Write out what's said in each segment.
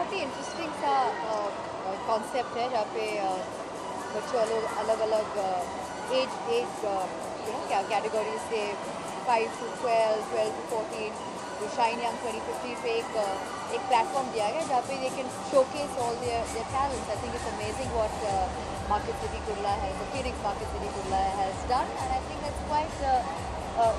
बहुत ही इंटरेस्टिंग सा कॉन्सेप्ट है, जहाँ पे बच्चों अलग अलग एज क्या कैटेगरी से 5 to 12, 12 to 14, जो शाइन यंग 2015 पे एक प्लेटफॉर्म दिया गया जहाँ पे they can showcase all their talents. I think it's amazing what Market City Kurla has, the Phoenix Market City Kurla has done, and I think that's quite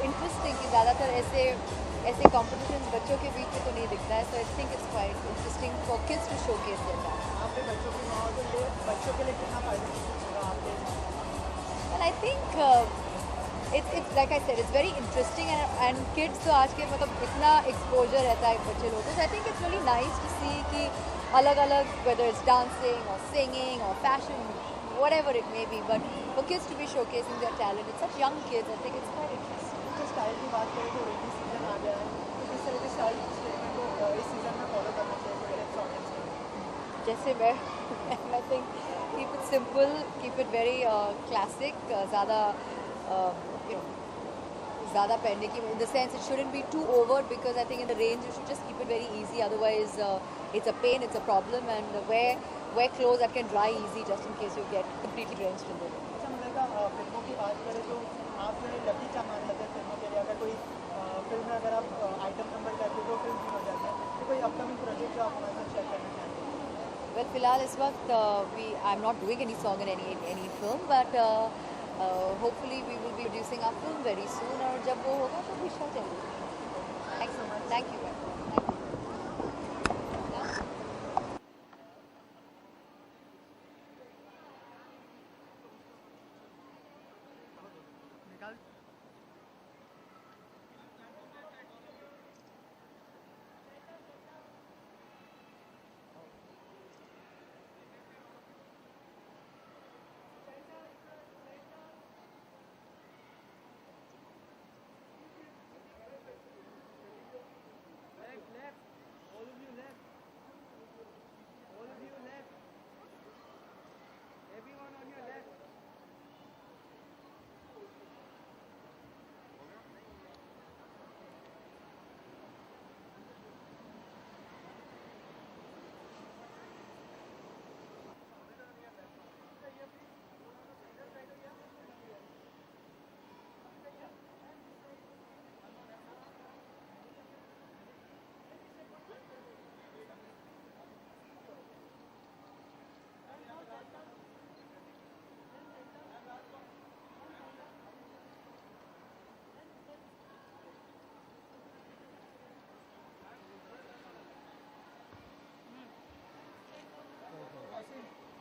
interesting कि ज़्यादातर ऐसे competitions बच्चों के बीच में तो नहीं दिखता है. So I think it's quite interesting for kids to showcase their talent. आपके बच्चों की माँ के लिए कितना फायदा होगा आपके? Well, I think it's like I said, it's very interesting, and kids तो आज के मतलब इतना exposure रहता है बच्चे लोगों को. So I think it's really nice to see कि अलग-अलग, whether it's dancing or singing or fashion, whatever it may be, but for kids to be showcasing their talent, it's such young kids, I think it's quite interesting. तो style की बात करें तो rainy season आ गया है, तो किस तरह के स्टाइल स्टेटमेंट को इस सीजन में फॉलो करना चाहिए पेरेंट्स ऑडियंस को? जैसे मैं I think keep it simple, keep it very classic, ज़्यादा you know ज़्यादा पहनने की, in the sense it shouldn't be too over, because I think in the range you should just keep it very easy, otherwise it's a pain, it's a problem, and wear clothes that can dry easy just in case you get completely drenched in the rain. अच्छा, मतलब फिल्मों की बात करें तो आप जो है लकी क्या मान लेते हैं फिल्मों के लिए? अगर कोई फिल्म में अगर आप आइटम नंबर करते हो तो फिल्म भी हो जाती है, तो कोई अपकमिंग प्रोजेक्ट जो आप हमारे साथ शेयर करना चाहेंगे? Well, फिलहाल इस वक्त I'm not doing any song in any film, but hopefully we will be producing our film very soon, और जब वो होगा तो we shall tell you. Thanks so much. Thank you.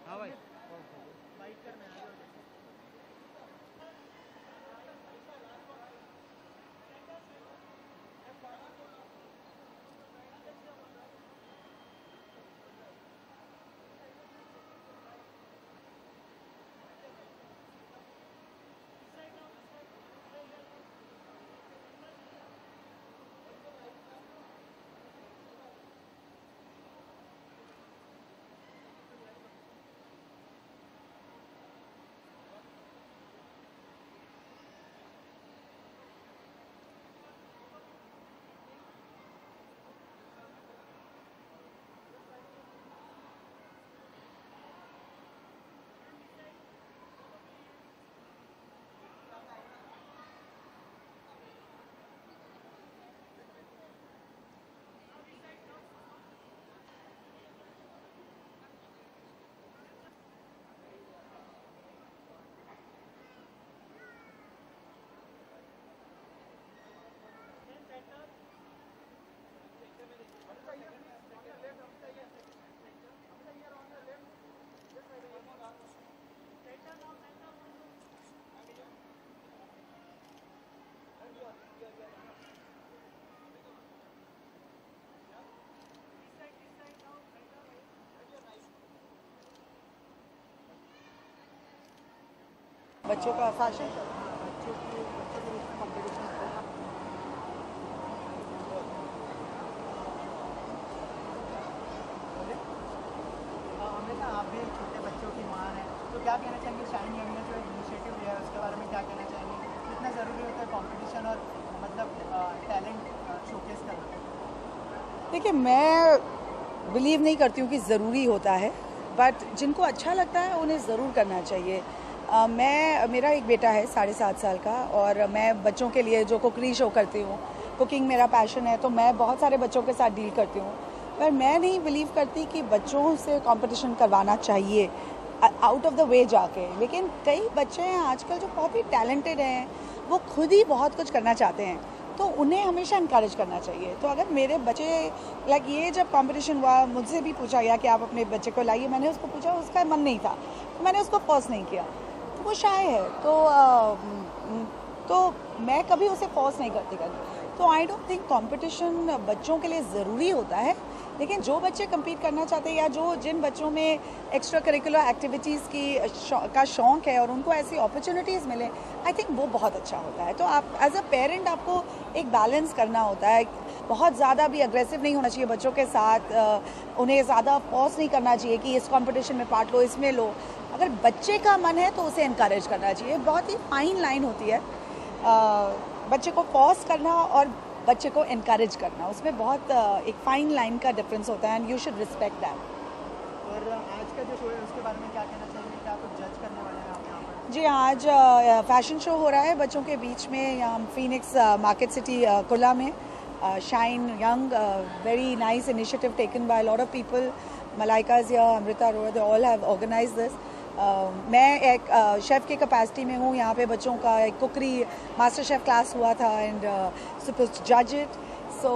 हाँ भाई, बाइक करना है। बच्चों का फैशन, बच्चों के बीच में कॉम्पिटिशन अमृता, आप भी छोटे बच्चों की माँ हैं, तो क्या कहना चाहेंगे शाइन यंग ने जो इनिशिएटिव लिया है उसके बारे में क्या कहना चाहेंगे? कितना ज़रूरी होता है कॉम्पिटिशन और मतलब टैलेंट शोकेस करना? देखिए, मैं बिलीव नहीं करती हूँ कि ज़रूरी होता है, बट जिनको अच्छा लगता है उन्हें ज़रूर करना चाहिए। मेरा एक बेटा है 7.5 साल का, और मैं बच्चों के लिए जो कुकरी शो करती हूँ, कुकिंग मेरा पैशन है, तो मैं बहुत सारे बच्चों के साथ डील करती हूँ। पर मैं नहीं बिलीव करती कि बच्चों से कंपटीशन करवाना चाहिए आउट ऑफ द वे जाके। लेकिन कई बच्चे हैं आजकल जो बहुत ही टैलेंटेड हैं, वो खुद ही बहुत कुछ करना चाहते हैं, तो उन्हें हमेशा इनकरेज करना चाहिए। तो अगर मेरे बच्चे ये जब कंपटीशन हुआ, मुझसे भी पूछा गया कि आप अपने बच्चे को लाइए, मैंने उसको पूछा, उसका मन नहीं था, तो मैंने उसको फोर्स नहीं किया। तो वो शाय है, तो मैं कभी उसे फोर्स नहीं करती तो आई डोंट थिंक कंपटीशन बच्चों के लिए ज़रूरी होता है। लेकिन जो बच्चे compete करना चाहते हैं, या जिन बच्चों में एक्स्ट्रा करिकुलर एक्टिविटीज़ का शौक़ है और उनको ऐसी अपॉर्चुनिटीज़ मिले, आई थिंक वो बहुत अच्छा होता है। तो आप एज अ पेरेंट आपको एक बैलेंस करना होता है। बहुत ज़्यादा भी अग्रेसिव नहीं होना चाहिए बच्चों के साथ, उन्हें ज़्यादा फोर्स नहीं करना चाहिए कि इस कंपटीशन में पार्ट लो, इसमें लो। अगर बच्चे का मन है तो उसे इनकरेज करना चाहिए। बहुत ही फाइन लाइन होती है बच्चे को फोर्स करना और बच्चे को इनकरेज करना, उसमें बहुत एक फाइन लाइन का डिफरेंस होता है, and you should respect that. और आज का जो शो है उसके बारे में क्या कहना चाहिए, क्या कुछ जज करने वाले हैं आप यहाँ पर? जी, आज फैशन शो हो रहा है बच्चों के बीच में, यहाँ फीनिक्स मार्केट सिटी कुला में। Shine young, very nice initiative taken by lot of people. Malaika is here, Amrita Arora, they all have organized this. मैं एक शेफ़ की कैपेसिटी में हूँ। यहाँ पे बच्चों का एक कुकरी मास्टर शेफ़ क्लास हुआ था, एंड सपोज्ड टू जज इट। सो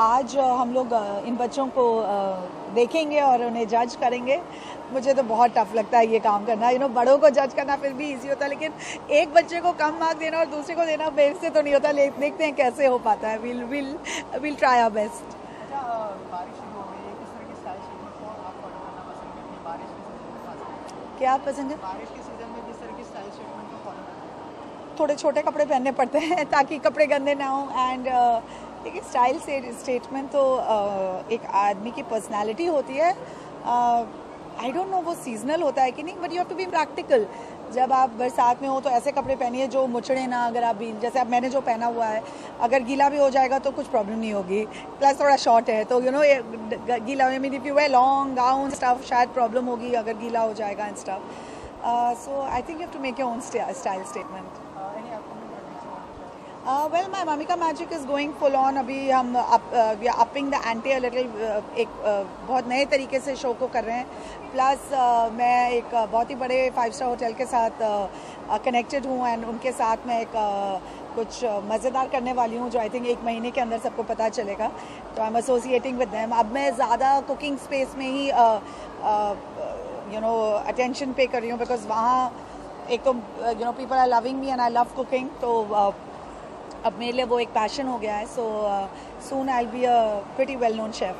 आज हम लोग इन बच्चों को देखेंगे और उन्हें जज करेंगे। मुझे तो बहुत टफ लगता है ये काम करना। बड़ों को जज करना फिर भी इजी होता है, लेकिन एक बच्चे को कम मार्क देना और दूसरे को देना बेर से तो नहीं होता। देखते हैं कैसे हो पाता है। Will try our best. अच्छा, बारिश शुरू हो गई है, किस तरह की स्टाइल शेप को आप फॉलो करना पसंद करते हैं बारिश के सीजन में? क्या पसंद है? बारिश के सीजन में किस तरह की स्टाइल स्टेटमेंट को फॉलो करना है? थोड़े छोटे कपड़े पहनने पड़ते हैं ताकि कपड़े गंदे ना हो। एंड देखिए, स्टाइल स्टेटमेंट तो एक आदमी की पर्सनालिटी होती है। आई डोंट नो वो सीजनल होता है कि नहीं, but you have to be practical. जब आप बरसात में हो तो ऐसे कपड़े पहनिए जो मुचड़े ना। अगर आप भी जैसे अब मैंने जो पहना हुआ है, अगर गीला भी हो जाएगा तो कुछ प्रॉब्लम नहीं होगी। प्लस थोड़ा शॉर्ट है तो गीला, I mean if you wear long gown stuff, शायद प्रॉब्लम होगी अगर गीला हो जाएगा and stuff. So I think you have to make your own style statement. Well, my Mamika Magic is going full on. अभी हम we are upping the ante a little. एक बहुत नए तरीके से शो को कर रहे हैं। प्लस मैं एक बहुत ही बड़े 5-स्टार होटल के साथ कनेक्टेड हूँ, एंड उनके साथ मैं एक कुछ मज़ेदार करने वाली हूँ जो आई थिंक 1 महीने के अंदर सबको पता चलेगा। तो I am associating with them. अब मैं ज़्यादा कुकिंग स्पेस में ही अटेंशन पे कर रही हूँ, बिकॉज वहाँ एक तो people are loving me and I love cooking. तो अब मेरे लिए वो एक पैशन हो गया है। So soon I will be a pretty well known chef.